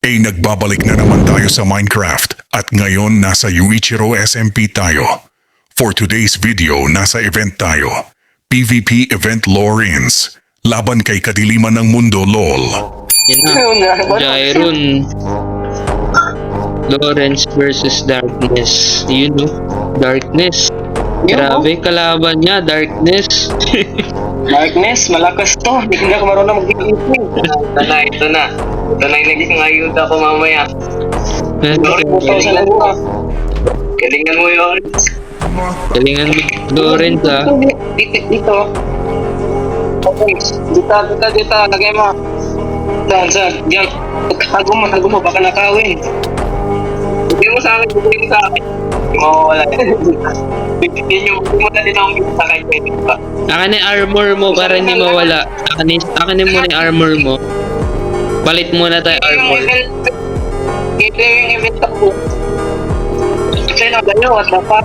Nagbabalik na naman tayo sa Minecraft at ngayon nasa Yuichiro SMP tayo. For today's video, nasa event tayo. PvP Event Lorens. Laban kay kadiliman ng mundo, lol. Yan na. Gyron. Lawrence versus Darkness. You know, Darkness. Grabe, kalaban niya, Darkness. Darkness, malakas to. Hindi ako marunong mag-iisip. Ito na. Ito na yung naging ayuda ko mamaya. Sorry po sa laguna. Galingan mo yun. Galingan mo, Lawrence, ha? Dito. Okay. Dito. Lagay mo. Saan? Diyan. Hago mo. Baka nakawin. Hindi mo sa akin. Hindi mo mawawala. Bigyan nyo mo na din akong sa kanya. Akin yung armor mo para hindi mawala. Akin mo yung armor mo. Palit muna tayo armor. Ito yung event ako. Kasi na ganyo at dapat.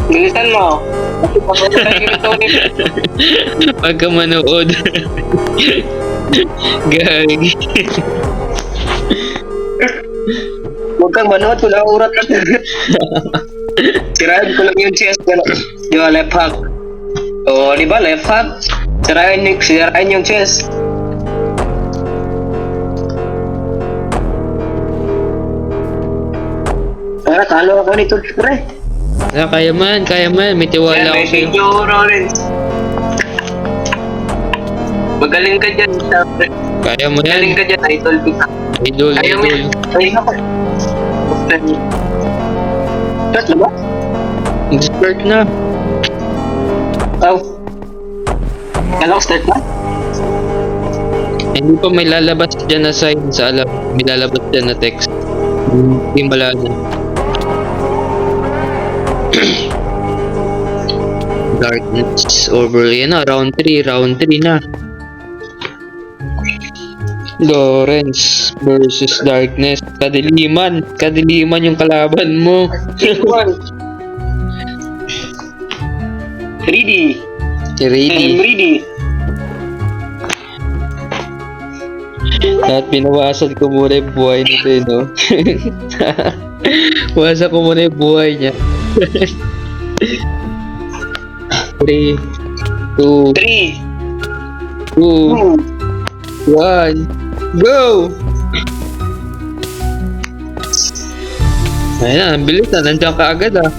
Bilisan mo. Kasi pag-ulit tayo ito ni Pagka manood. Gagi. huwag kang manood, wala urat ka. Sirahan ko lang yung chest. Di ba, left hack? Oo, di ba, left hack? Sirahan yung chest. Talo ako nito, pre. Kaya man. May tiwala ako sa'yo. Medyo, Lawrence. Magaling ka dyan, pre. Kaya mo Magaling yan. ka dyan, idol kita. Idol. Ay, ako. Start na ba? Start na. Oh. Kala ko start na? Hindi pa may lalabas dyan na sign sa alam. May lalabas dyan na text. Hindi malala. Darkness over. Yan na, round 3 na. Lawrence versus Darkness. Kadiliman yung kalaban mo. Ready. I'm Ready. ready. At pinawasan ko muna yung buhay nito, no? Wasan ko muna yung buhay niya. 3, 2, 3, 2, 2, 1, go! Ayun na, ang bilis na. Nandiyan ka agad, ah.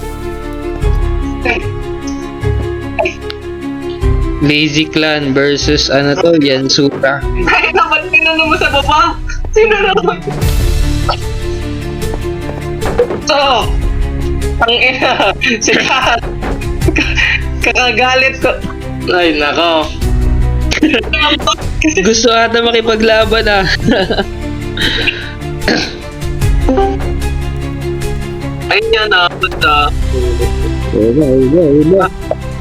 Lazy Clan versus ano to, Yansura. Ay, naman tinanong mo sa baba. Sino naman? Ito. Ang ina. Sila. Kakagalit ko. Ay, nako. Gusto ata makipaglaban, ah. Ayun yan na. Basta.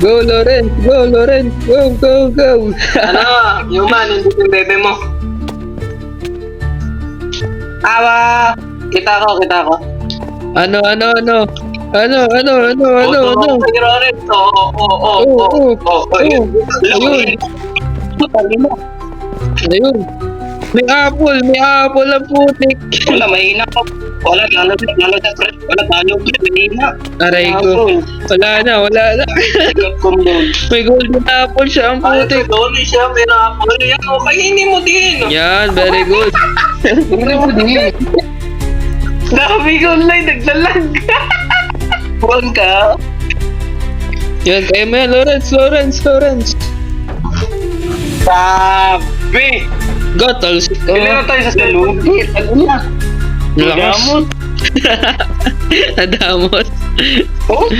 Go, Lawrence! Go! Ano? Yung man, hindi yung bebe mo. Awa! Kita ko. Ano? Ayun. May apple ang putik. Wala, mahina ko. Wala, lalo sa press. Wala, talo ko. Mahina. Aray ko. Wala na. May golden apple siya ang Ay, putik. doon siya. May apple. Yan, okay, hindi mo din. Yan, very good. Dami ko online, nagdalag. Buwan ka. Yan, kaya mo yan, Lawrence. Sabi. Go, talsik ko. Kailan na tayo sa salugit? Ano na? Lakas. Nadamot. Oh?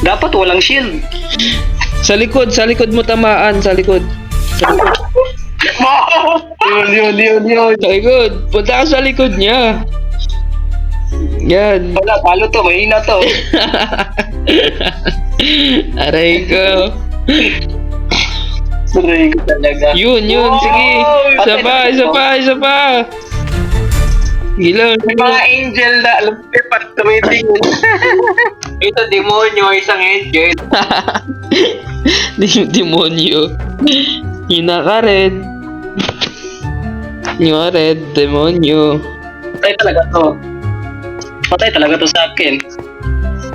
Dapat walang shield. Sa likod mo tamaan, sa likod. Yun. Sa likod. Punta ka sa likod niya. Yan. Wala, talo to. Mahina to. Aray ko. Saray ko talaga. Yun. Sige. Isa pa. Gilang. May mga angel na alam ko pat tumitingin. Ito demonyo, isang angel. Demonyo. Hina ka rin. Yung red demonyo. Patay talaga to. Patay talaga to sa akin.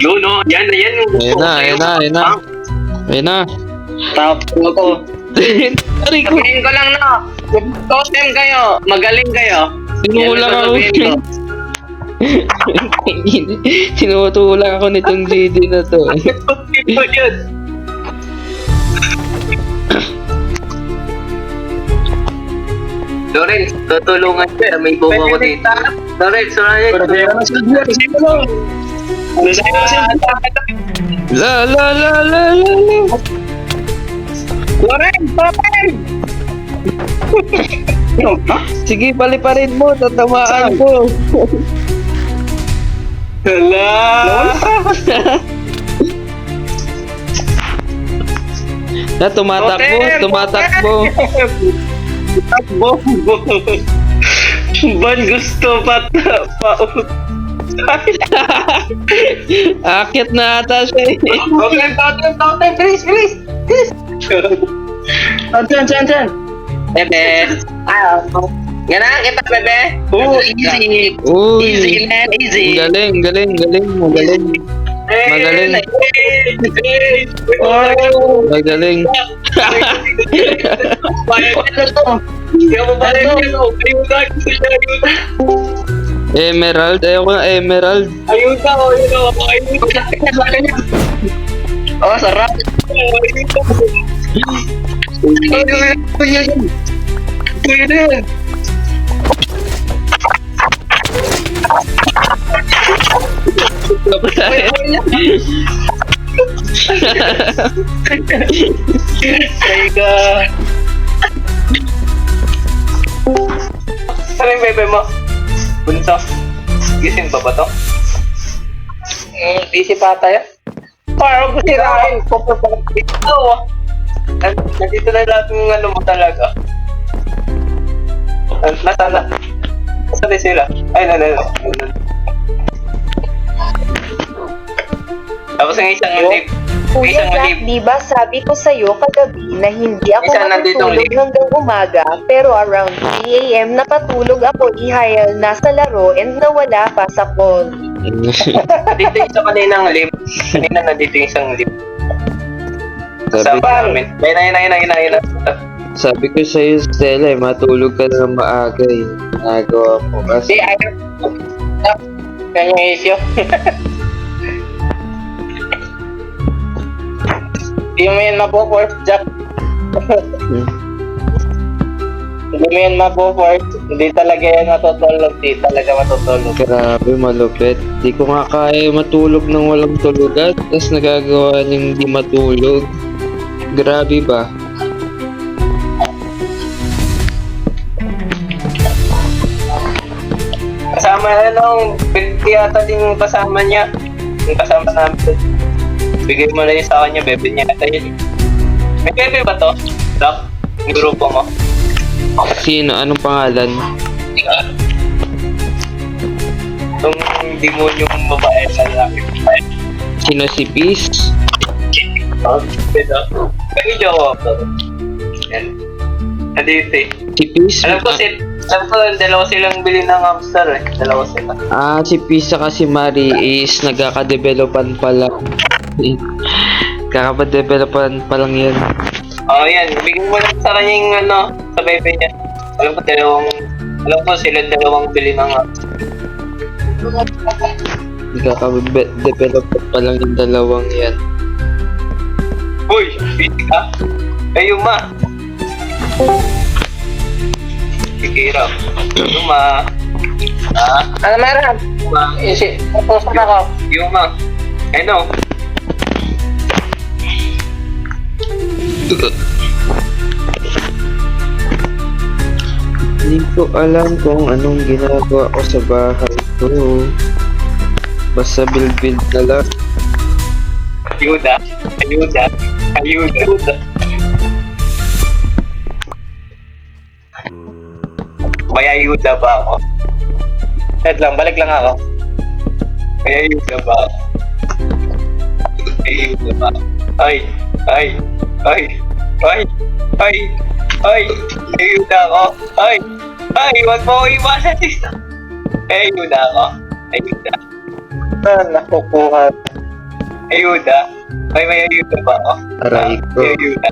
Yun, no? Yan na yan yung gusto Ayun na, ayun ko sa'yo. na, ayun na. Ayun na. Tapos ko. Aray ko. Sabihin ko lang na. Totem kayo. Magaling kayo. Sinulang Yan ang ako. sasabihin ko. Sinutulak ako nitong GD na to. Totem ko yun. Lorenz, tutulungan siya. May bunga ko dito. Lorenz, Lorenz. La la la la la la. Lorenz, totem! Sige, paliparin mo. Tatamaan ko. Hala! Na tumatakbo, tumatakbo. Takbo! Ba't gusto pa Akit na ata siya eh. Totem! Bilis! Diyan! Bebe! Gana, kita bebe! Easy! Uy. Easy, man! Easy! Galing, galing, galing, magaling. Magaling. Oh! Magaling. Emerald, ayoko ng emerald. Ayuda. Oh, sarap. Teka. Ano yung bebe mo? Bunso? Gising ba to? Busy pa tayo? Parang sirain ko pa pala dito. Nandito na lahat ng ano mo talaga. Nasaan na? Nasaan na sila? Ay, na. Tapos ang isang lip. Kuya Jack, di ba sabi ko sa'yo kagabi na hindi ako Isa nandito matutulog ulit. hanggang umaga, pero around 3 a.m. napatulog ako ihayal nasa laro and nawala pa sa phone. Dito isa kaninang lip. Kanina nandito yung isang lip. Sabi, Kasama namin. Ayun na. sabi ko sa'yo, Stella, matulog ka na ng maaga eh. Nagawa ko kasi. Di, ayaw. Kanya issue. Di mo yan mapo-force, Jack. Hindi mo yan mapo-force. Hindi talaga yan matutulog. Di talaga matutulog. Grabe, malupit. Di ko nga kaya matulog ng walang tulugan, tapos nagagawa niyang di matulog. Grabe ba? Kasama na nung Bilti yata din yung kasama niya. Yung kasama namin. Bigay mo na yun sa kanya, bebe niya yata yun. May bebe ba to? Doc? Yung grupo mo? Sino? Anong pangalan? Itong demonyong babae sa lalaki. Sino si Peace? Oh, ito. May jowa ko. Yan. Nandito eh. Si Peace? Alam ko dalawa silang bili ng hamster eh. Dalawa sila. Ah, si Peace saka si Marie is nagkakadevelopan pa lang. Kakapadevelopan pa lang yan. Oh, yan. Bigyan mo lang sa kanya yung ano, sa bebe niya. Alam ko silang dalawang bili ng hamster. Nagkakadevelopan pa lang yung dalawang yan. Uy! Busy ka? Kayo ma! Sikira. Yuma. Ah? Ano meron? Yuma. Tapos na ako. Yuma. Ano? Hindi ko alam kung anong ginagawa ko sa bahay ko. Basta build na lang. Ayuda. May ayuda ba ako? Head lang, balik lang ako. May ayuda ba ako? May ayuda ba ako? Ay! Ayuda ako! Ay! Ay, wag mo ko iwasan dito. Ayuda ako. Ayuda. Nakukuha. Ayuda. May ayuda ba ako? Aray ko. Ayuda.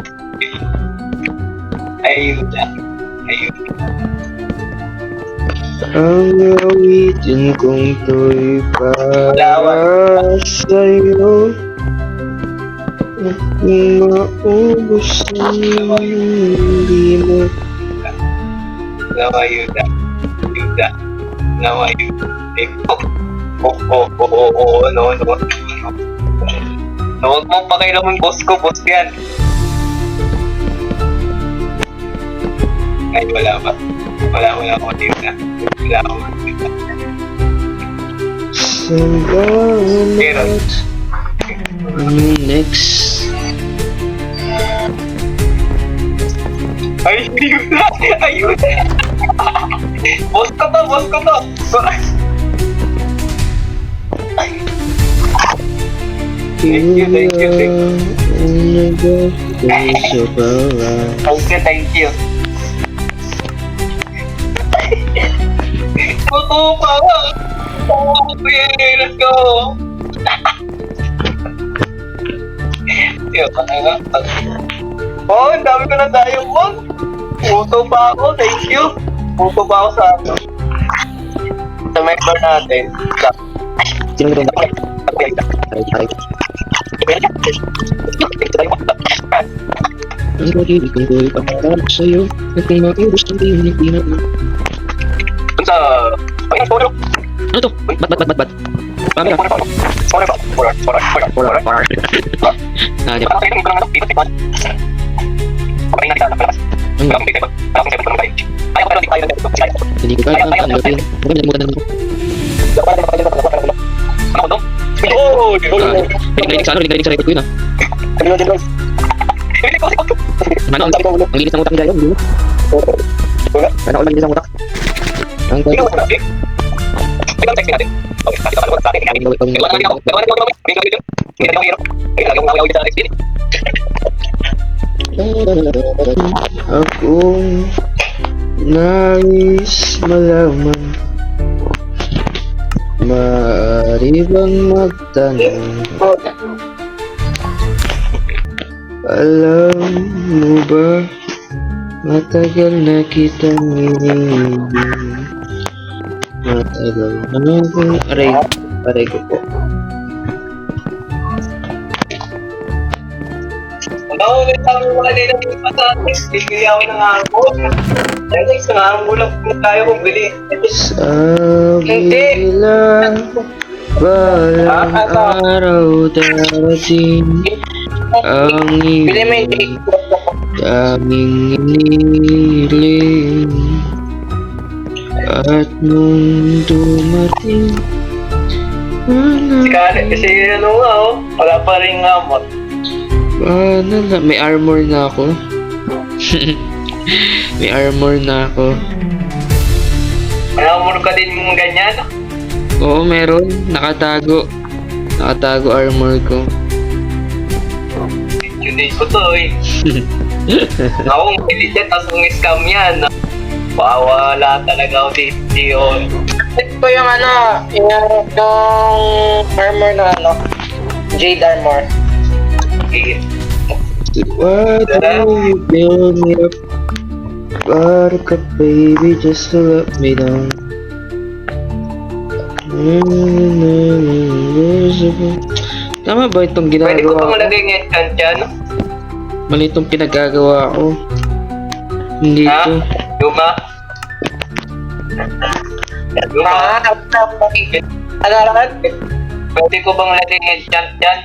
Ayuda. Ayuda. Ang awitin kong to'y para sa'yo. At maubos na hindi mo. Nawa ayuda. Ayuda. Nawa ayuda. Ano. Huwag mong pakailaman boss ko, boss yan. Ay, wala ba? Wala ako dito. Wala ako dito. Salamat. Next. Ay, ayuda! Ayuda! Boss ko to! Thank you. Thank you. Totoo pa nga. Let's go. Oh, ang dami ko na diamond. Puto pa ako, thank you. Puto pa ako sa ano. Sa member natin. Sino mo ito? Ang pag-ibig ko'y para sa'yo. At kay maubos ng hindi na. Dun sa... Ay, photo. Ano to? Bat. Camera. Ah, di ba? Hindi ko kaya ang lagyan. Huwag nalimutan mo. Nagdinig sa record ko yun ah. Ano, ang linis ng utak ni Dayo, hindi mo? Ano ang linis ng utak? Ang gawin. Akong nais malaman, maaari bang magtanong, alam mo ba, matagal na kitang hinihiling, matagal na akong aray ko po. Ang ulit ang mga nila dito sa atin. Bibili ako ng hangod. Dahil sa hangod lang kung tayo kung bili. Sabi nila, balang araw darating ang iyong daming iniling. At nung dumating, Kasi ano nga wala pa rin amot. may armor na ako. May armor na ako. Alam mo ka din yung ganyan? Oo, meron. Nakatago armor ko. Yun din ko to Ako kung pilit yan, tapos kung scam yan. Wala talaga ako dito yun. Ito ko yung armor na Jade armor. Okay. Why do you build me up? Buttercup baby, just to let me down. Tama ba itong Pwede ko ginagawa pa ko? malagay ng enchant dyan? Mali itong pinagagawa ko. Hindi Ha? to. Luma? Luma? Alaran? Pwede ko bang lagay ng enchant dyan?